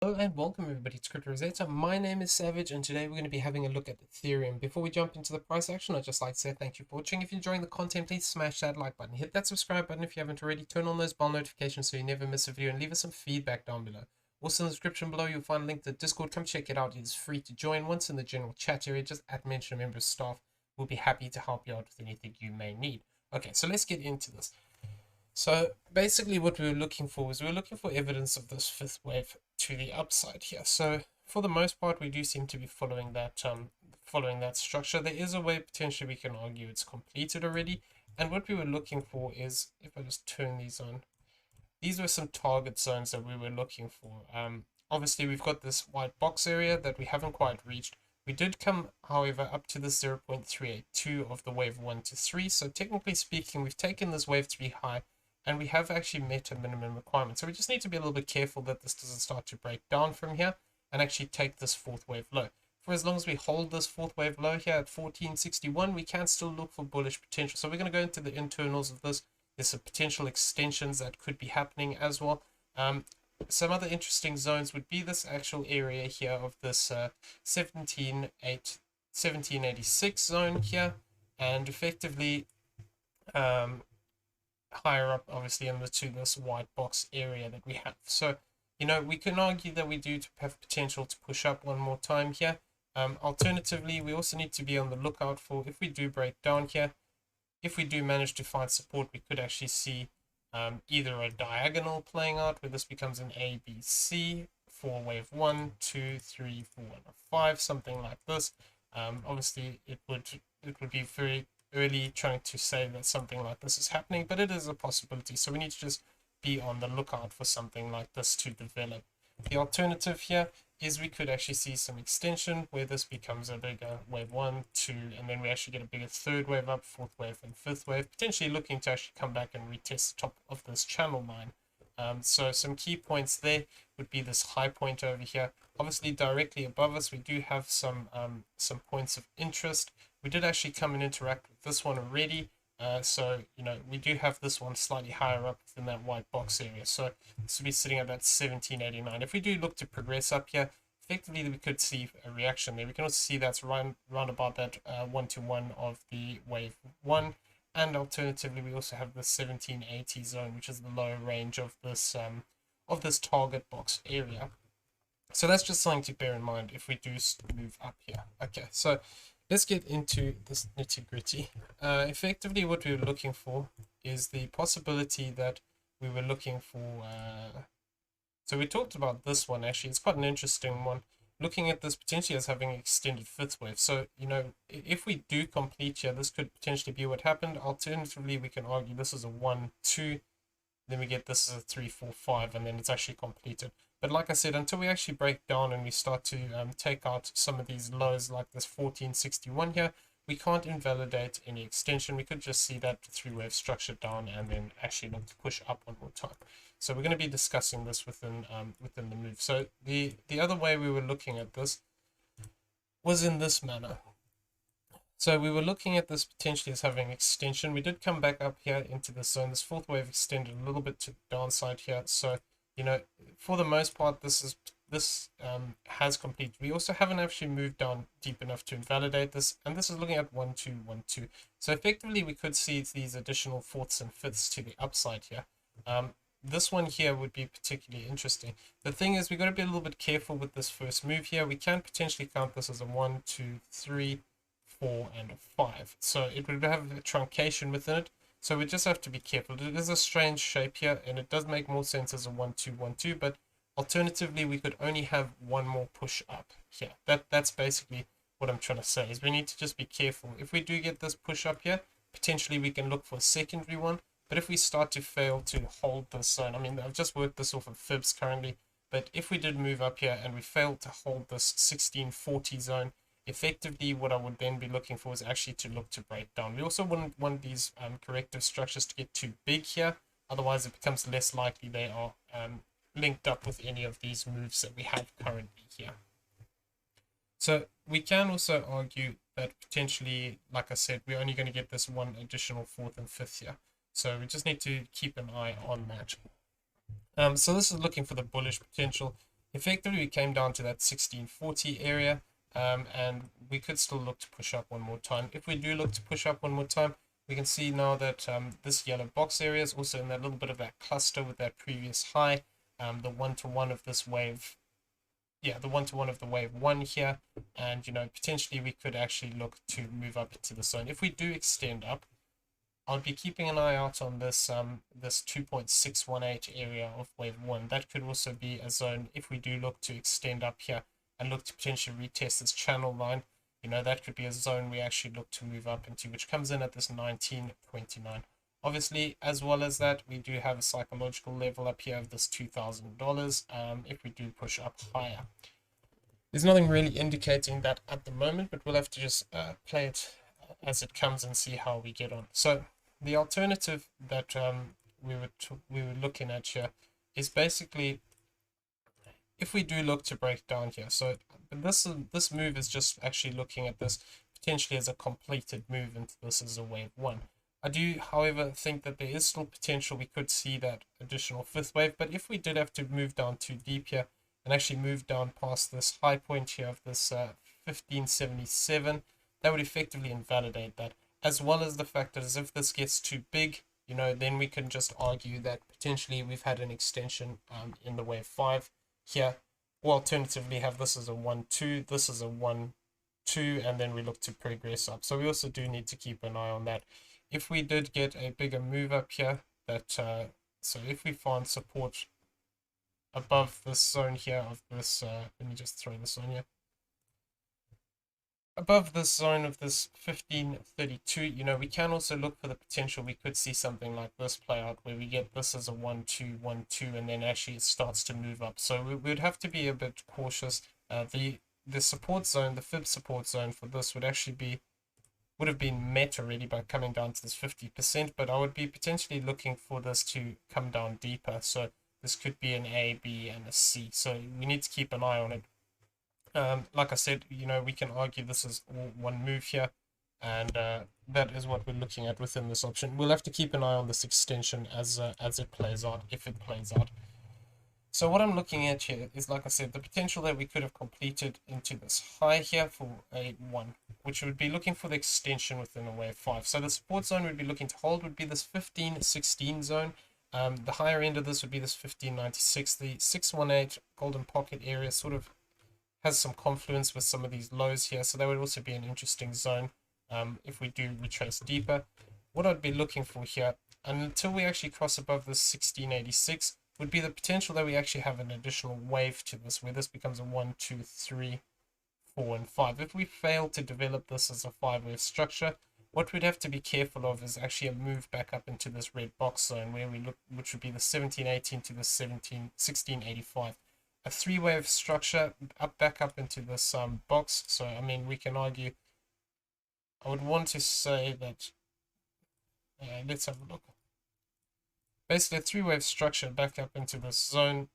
Hello and welcome everybody to Crypto Rosetta. My name is Savage and today we're going to be having a look at Ethereum. Before we jump into the price action, I'd just like to say thank you for watching. If you're enjoying the content, please smash that like button, hit that subscribe button if you haven't already, turn on those bell notifications so you never miss a video, and leave us some feedback down below. Also in the description below you'll find a link to Discord. Come check it out, it is free to join. Once in the general chat area, just mention a member of staff. We'll be happy to help you out with anything you may need. Okay, so let's get into this. So basically what we were looking for is evidence of this fifth wave to the upside here. So for the most part, we do seem to be following that structure. There is a way potentially we can argue it's completed already. And what we were looking for is, if I just turn these on, these were some target zones that we were looking for. Obviously we've got this white box area that we haven't quite reached. We did come, however, up to the 0.382 of the wave 1 to 3. So technically speaking, we've taken this wave to be high, and we have actually met a minimum requirement. So we just need to be a little bit careful that this doesn't start to break down from here and actually take this fourth wave low. For as long as we hold this fourth wave low here at 1461, we can still look for bullish potential. So we're going to go into the internals of this. There's some potential extensions that could be happening as well. Some other interesting zones would be this actual area here of this 1786 zone here, and effectively higher up obviously into this white box area that we have. So we can argue that we do have potential to push up one more time here. Alternatively, we also need to be on the lookout for, if we do break down here, if we do manage to find support, we could actually see either a diagonal playing out where this becomes an A, B, C for wave 1, 2, 3, 4, and 5, something like this. Obviously it would be very early trying to say that something like this is happening, but it is a possibility. So we need to just be on the lookout for something like this to develop. The alternative here is we could actually see some extension where this becomes a bigger wave 1, 2, and then we actually get a bigger third wave up, fourth wave, and fifth wave, potentially looking to actually come back and retest the top of this channel line. So some key points there would be this high point over here. Obviously directly above us we do have some points of interest. We did actually come and interact with this one already. So we do have this one slightly higher up than that white box area. So this will be sitting at that 1789. If we do look to progress up here, effectively we could see a reaction there. We can also see that's round about that 1-to-1 of the wave 1. And alternatively, we also have the 1780 zone, which is the lower range of this target box area. So that's just something to bear in mind if we do move up here. Okay, so let's get into this nitty-gritty. Effectively, what we were looking for is the possibility that we were looking for. So we talked about this one, actually. It's quite an interesting one. Looking at this potentially as having an extended fifth wave. So, if we do complete here, this could potentially be what happened. Alternatively, we can argue this is a 1, 2, then we get this as a 3, 4, 5, and then it's actually completed. But like I said, until we actually break down and we start to take out some of these lows like this 1461 here, we can't invalidate any extension. We could just see that three-wave structure down and then actually look to push up one more time. So we're going to be discussing this within the move. So the other way we were looking at this was in this manner. So we were looking at this potentially as having extension. We did come back up here into the zone. This fourth wave extended a little bit to the downside here. So for the most part, this has completed. We also haven't actually moved down deep enough to invalidate this, and this is looking at 1, 2, 1, 2. So effectively, we could see these additional fourths and fifths to the upside here. This one here would be particularly interesting. The thing is, we've got to be a little bit careful with this first move here. We can potentially count this as a 1, 2, 3, 4, and a 5. So it would have a truncation within it. So we just have to be careful. It is a strange shape here, and it does make more sense as a 1, 2, 1, 2, but alternatively, we could only have one more push up here. That's basically what I'm trying to say, is we need to just be careful. If we do get this push up here, potentially we can look for a secondary one. But if we start to fail to hold this zone, I mean, I've just worked this off of fibs currently, but if we did move up here and we failed to hold this 1640 zone, effectively what I would then be looking for is actually to look to break down. We also wouldn't want these corrective structures to get too big here, otherwise it becomes less likely they are linked up with any of these moves that we have currently here. So we can also argue that potentially, like I said, we're only going to get this one additional fourth and fifth here. So we just need to keep an eye on that. So this is looking for the bullish potential. effectively we came down to that 1640 area, and we could still look to push up one more time. If we do look to push up one more time, we can see now that this yellow box area is also in that little bit of that cluster with that previous high, the one-to-one of this wave, the one-to-one of the wave 1 here, and potentially we could actually look to move up into the zone. If we do extend up, I'll be keeping an eye out on this this 2.618 area of wave 1. That could also be a zone if we do look to extend up here and look to potentially retest this channel line. That could be a zone we actually look to move up into, which comes in at this 1929. Obviously, as well as that, we do have a psychological level up here of this $2,000 if we do push up higher. There's nothing really indicating that at the moment, but we'll have to just play it as it comes and see how we get on. So the alternative that we were looking at here is basically, if we do look to break down here, so this move is just actually looking at this potentially as a completed move into this as a wave 1. I do, however, think that there is still potential we could see that additional fifth wave, but if we did have to move down too deep here and actually move down past this high point here of this 1577, that would effectively invalidate that, as well as the fact that as if this gets too big, then we can just argue that potentially we've had an extension in the wave 5 here, or alternatively have this as a 1-2, this is a 1-2, and then we look to progress up. So we also do need to keep an eye on that. If we did get a bigger move up here, so if we find support above this zone here of this, let me just throw this on here. Above this zone of this 1532, we can also look for the potential we could see something like this play out, where we get this as a 1-2, 1-2, and then actually it starts to move up. So we would have to be a bit cautious. The support zone, the fib support zone for this would have been met already by coming down to this 50%, but I would be potentially looking for this to come down deeper. So this could be an A, B, and a C. So we need to keep an eye on it. Like I said, we can argue this is all one move here, and that is what we're looking at within this option. We'll have to keep an eye on this extension as it plays out, if it plays out. So what I'm looking at here is, like I said, the potential that we could have completed into this high here for a 1, which would be looking for the extension within a wave 5. So the support zone would be looking to hold would be this 1516 zone. The higher end of this would be this 1596. The 618 golden pocket area sort of has some confluence with some of these lows here, so that would also be an interesting zone if we do retrace deeper. What I'd be looking for here, until we actually cross above this 1686, would be the potential that we actually have an additional wave to this, where this becomes a 1, 2, 3, 4, and 5. If we fail to develop this as a 5-wave structure, what we'd have to be careful of is actually a move back up into this red box zone, where we look, which would be the 1718 to the 1685. A 3-wave structure back up into this box. So I mean, we can argue, I would want to say that let's have a look. Basically, a 3-wave structure back up into this zone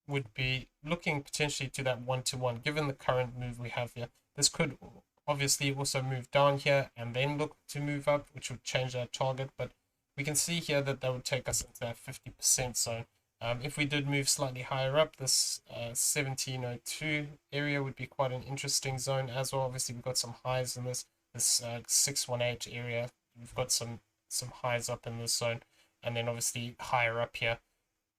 would be looking potentially to that 1-to-1, given the current move we have here. This could obviously also move down here and then look to move up, which would change our target, but we can see here that that would take us into that 50% zone. If we did move slightly higher up, this 1702 area would be quite an interesting zone as well. Obviously, we've got some highs in this 618 area. We've got some highs up in this zone, and then obviously higher up here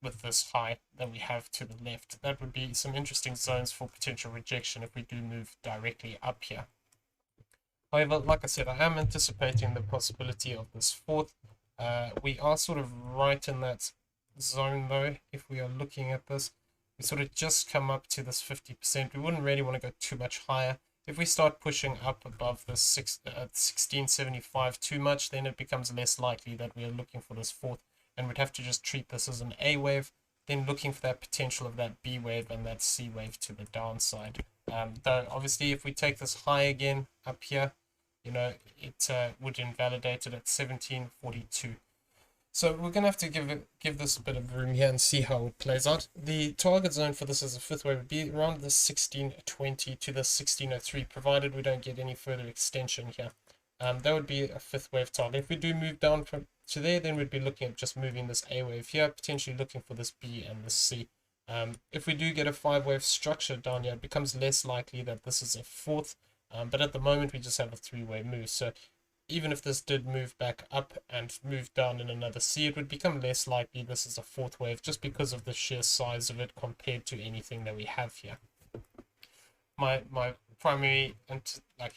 with this high that we have to the left. That would be some interesting zones for potential rejection if we do move directly up here. However, like I said, I am anticipating the possibility of this fourth. We are sort of right in that zone though. If we are looking at this, we sort of just come up to this 50%. We wouldn't really want to go too much higher. If we start pushing up above this 1675 too much, then it becomes less likely that we are looking for this fourth, and we'd have to just treat this as an A wave, then looking for that potential of that B wave and that C wave to the downside. Though obviously if we take this high again up here, it would invalidate it at 1742. So we're going to have to give this a bit of room here and see how it plays out. The target zone for this as a fifth wave would be around the 1620 to the 1603, provided we don't get any further extension here. That would be a fifth wave target. If we do move down to there, then we'd be looking at just moving this A wave here, potentially looking for this B and this C. If we do get a 5-wave structure down here, it becomes less likely that this is a fourth, but at the moment we just have a 3-wave move. So even if this did move back up and move down in another C, it would become less likely this is a fourth wave just because of the sheer size of it compared to anything that we have here. My primary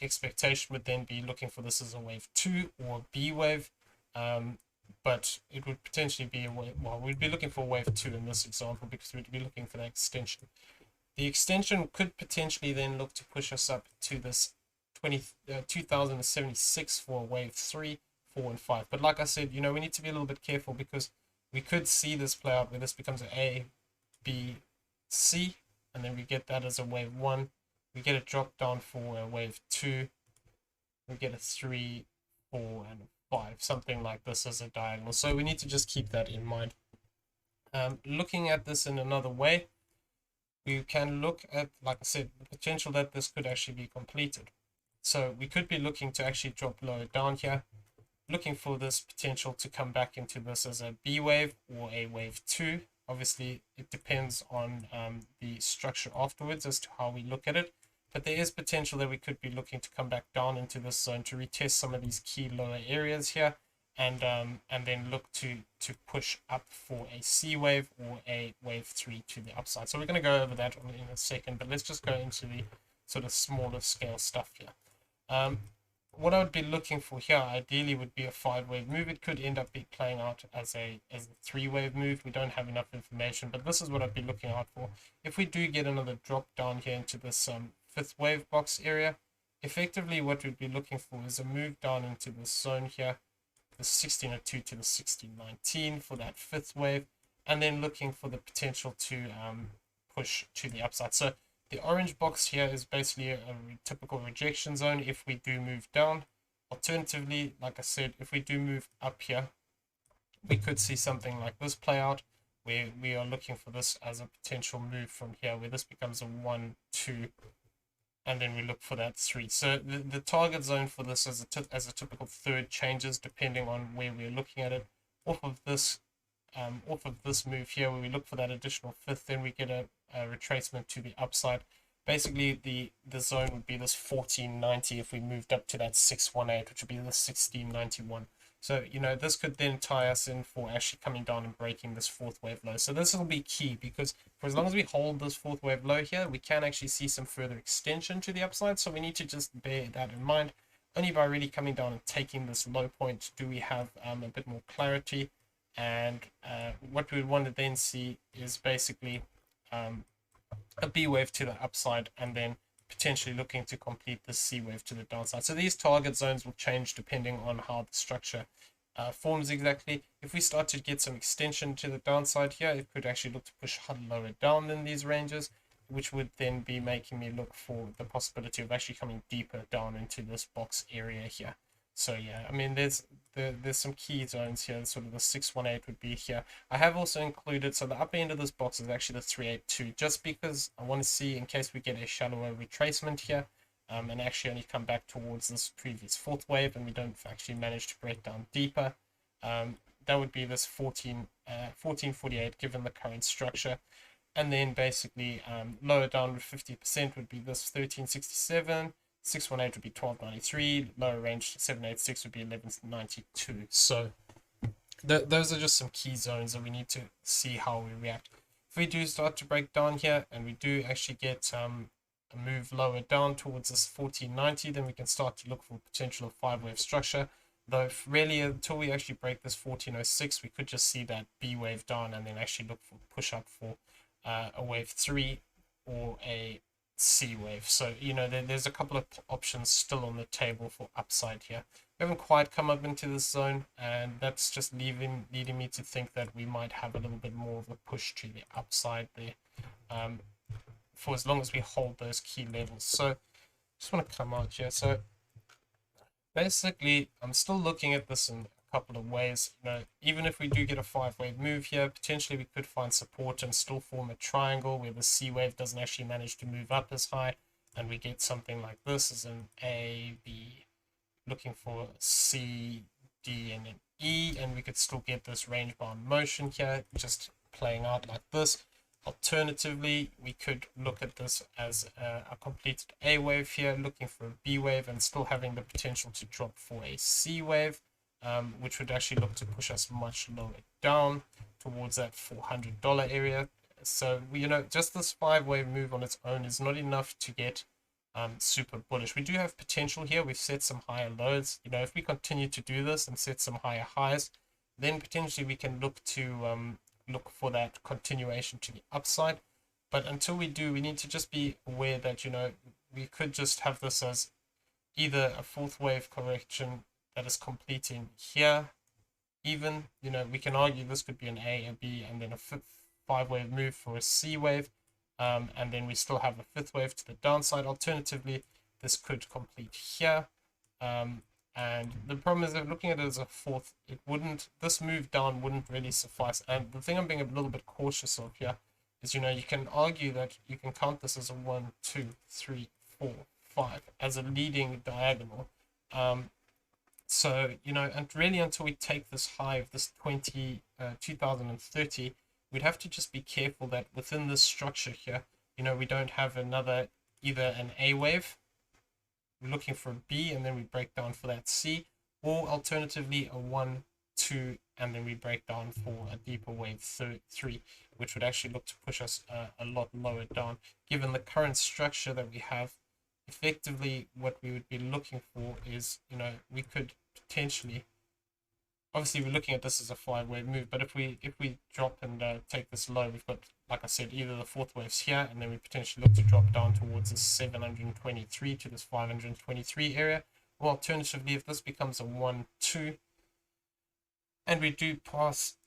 expectation would then be looking for this as a wave 2 or B wave, but it would potentially be a wave, well, we'd be looking for wave 2 in this example because we'd be looking for that extension. The extension could potentially then look to push us up to this 2076 for wave 3, 4, and 5. But like I said, we need to be a little bit careful because we could see this play out where this becomes an A, B, C, and then we get that as a wave 1. We get a drop down for a wave 2. We get a 3, 4, and a 5, something like this as a diagonal. So we need to just keep that in mind. Looking at this in another way, we can look at, like I said, the potential that this could actually be completed. So we could be looking to actually drop lower down here, looking for this potential to come back into this as a B wave or a wave 2. Obviously, it depends on the structure afterwards as to how we look at it. But there is potential that we could be looking to come back down into this zone to retest some of these key lower areas here, and then look to push up for a C wave or a wave 3 to the upside. So we're going to go over that in a second, but let's just go into the sort of smaller scale stuff here. What I would be looking for here ideally would be a 5-wave move. It could end up playing out as a 3-wave move. We don't have enough information, but this is what I'd be looking out for. If we do get another drop down here into this 5th wave box area, effectively what we'd be looking for is a move down into this zone here, the 1602 to the 1619 for that 5th wave, and then looking for the potential to push to the upside. So the orange box here is basically a typical rejection zone if we do move down. Alternatively, like I said, if we do move up here, we could see something like this play out, where we are looking for this as a potential move from here, where this becomes a 1, 2, and then we look for that 3. So the target zone for this as a typical third changes depending on where we're looking at it. Off of this move here, where we look for that additional 5th, then we get a retracement to the upside. Basically, the zone would be this 1490 if we moved up to that 618, which would be the 1691. So, this could then tie us in for actually coming down and breaking this 4th wave low. So this will be key because for as long as we hold this 4th wave low here, we can actually see some further extension to the upside. So we need to just bear that in mind. Only by really coming down and taking this low point do we have a bit more clarity. And what we would want to then see is basically a B wave to the upside, and then potentially looking to complete the C wave to the downside. So these target zones will change depending on how the structure forms exactly. If we start to get some extension to the downside here, it could actually look to push lower down than these ranges, which would then be making me look for the possibility of actually coming deeper down into this box area here. So yeah, I mean, there's some key zones here. Sort of the 618 would be here. I have also included, so the upper end of this box is actually the 382, just because I want to see in case we get a shallower retracement here, and actually only come back towards this previous 4th wave, and we don't actually manage to break down deeper. That would be this 1448 given the current structure. And then basically lower down with 50% would be this 1367. 618 would be 1293, lower range 786 would be 1192. So those are just some key zones that we need to see how we react. If we do start to break down here and we do actually get a move lower down towards this 1490, then we can start to look for potential of 5-wave structure. Though if really until we actually break this 1406, we could just see that B wave down and then actually look for push up for a wave 3 or a C wave. So there's a couple of options still on the table for upside here. We haven't quite come up into this zone, and that's just leading me to think that we might have a little bit more of a push to the upside there, for as long as we hold those key levels. So just want to come out here. So basically I'm still looking at this in a couple of ways. Even if we do get a 5-wave move here, potentially we could find support and still form a triangle where the C wave doesn't actually manage to move up as high, and we get something like this as an A, B, looking for C, D, and an E, and we could still get this range bound motion here just playing out like this. Alternatively, we could look at this as a completed A wave here, looking for a B wave and still having the potential to drop for a C wave, which would actually look to push us much lower down towards that $400 area. So, just this 5-wave move on its own is not enough to get super bullish. We do have potential here. We've set some higher lows. If we continue to do this and set some higher highs, then potentially we can look to look for that continuation to the upside. But until we do, we need to just be aware that we could just have this as either a 4th wave correction that is completing here. Even we can argue this could be an A, a B, and then a 5-wave move for a C wave, and then we still have a 5th wave to the downside. Alternatively, this could complete here. And the problem is that looking at it as a 4th, this move down wouldn't really suffice. And the thing I'm being a little bit cautious of here is, you can argue that you can count this as a 1, 2, 3, 4, 5 as a leading diagonal. So, and really until we take this high of this 2030, we'd have to just be careful that within this structure here, we don't have either an A wave. We're looking for a B and then we break down for that C, or alternatively a 1, 2, and then we break down for a deeper wave 3, which would actually look to push us a lot lower down. Given the current structure that we have, effectively what we would be looking for is, we could potentially, obviously we're looking at this as a 5-wave move, but if we drop and take this low, we've got, like I said, either the 4th waves here, and then we potentially look to drop down towards this 723 to this 523 area, or alternatively, if this becomes a 1, 2, and we do pass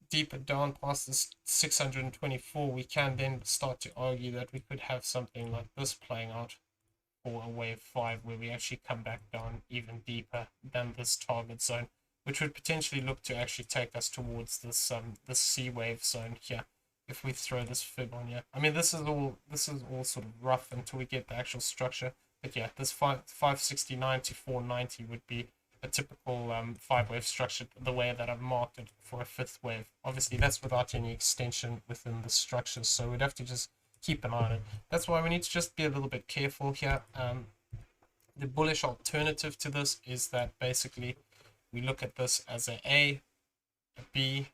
deeper down past this 624, we can then start to argue that we could have something like this playing out for a wave 5, where we actually come back down even deeper than this target zone, which would potentially look to actually take us towards this C wave zone here. If we throw this fib on here, I mean, this is all sort of rough until we get the actual structure. But yeah, this 569 to 490 would be a typical 5-wave structure, the way that I've marked it for a 5th wave. Obviously, that's without any extension within the structure, so we'd have to just keep an eye on it. That's why we need to just be a little bit careful here. The bullish alternative to this is that basically we look at this as a B,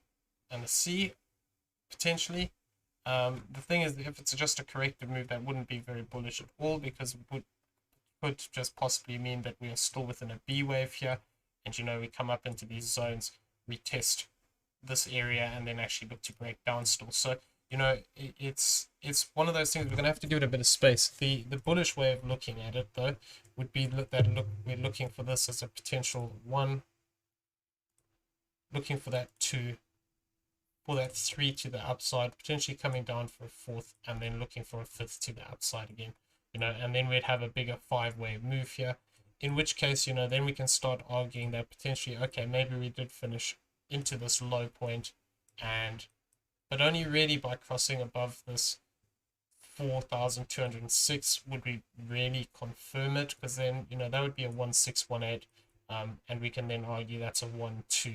and a C, potentially. The thing is, if it's just a corrective move, that wouldn't be very bullish at all, because it could just possibly mean that we are still within a B wave here, and we come up into these zones, we test this area, and then actually look to break down still. So it's one of those things we're going to have to give it a bit of space. The bullish way of looking at it, though, would be that we're looking for this as a potential 1, looking for that 2, for that 3 to the upside, potentially coming down for a 4th, and then looking for a 5th to the upside again, and then we'd have a bigger 5-wave move here, in which case, then we can start arguing that potentially, okay, maybe we did finish into this low point, but only really by crossing above this 4,206 would we really confirm it, because then, that would be a 1618, and we can then argue that's a 1, 2.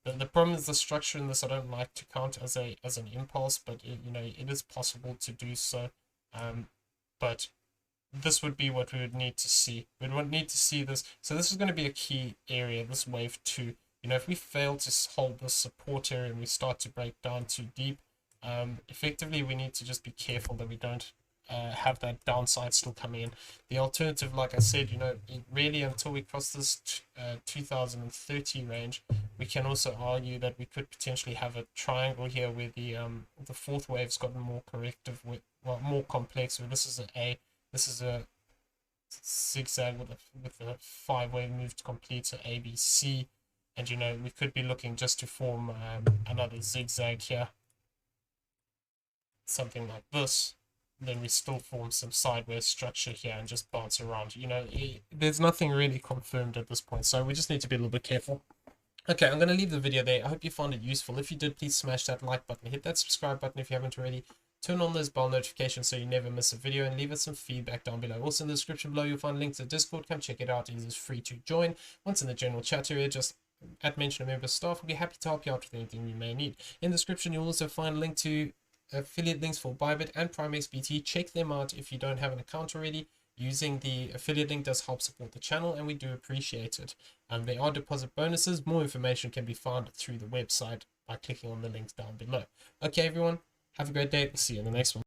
The problem is the structure in this I don't like to count as an impulse, but it is possible to do so. But this would be what we would need to see. We would need to see this. So this is going to be a key area, this wave 2. If we fail to hold this support area and we start to break down too deep, effectively we need to just be careful that we don't have that downside still coming in. The alternative, like I said, really until we cross this 2030 range, we can also argue that we could potentially have a triangle here where the 4th wave's gotten more corrective, more complex. Where this is this is a zigzag with a 5-wave move to complete, so A, B, C, and we could be looking just to form another zigzag here, something like this. Then we still form some sideways structure here and just bounce around. There's nothing really confirmed at this point, so we just need to be a little bit careful. Okay, I'm going to leave the video there. I hope you found it useful. If you did, please smash that like button, hit that subscribe button if you haven't already, turn on those bell notifications so you never miss a video, and leave us some feedback down below. Also in the description below you'll find links to Discord. Come check it out. It is free to join. Once in the general chat area, just mention a member of staff. We'll be happy to help you out with anything you may need. In the description you'll also find a link to affiliate links for BYBIT and PrimeXBT. Check them out if you don't have an account already. Using the affiliate link does help support the channel, and we do appreciate it. There are deposit bonuses. More information can be found through the website by clicking on the links down below. Okay, everyone, have a great day. We'll see you in the next one.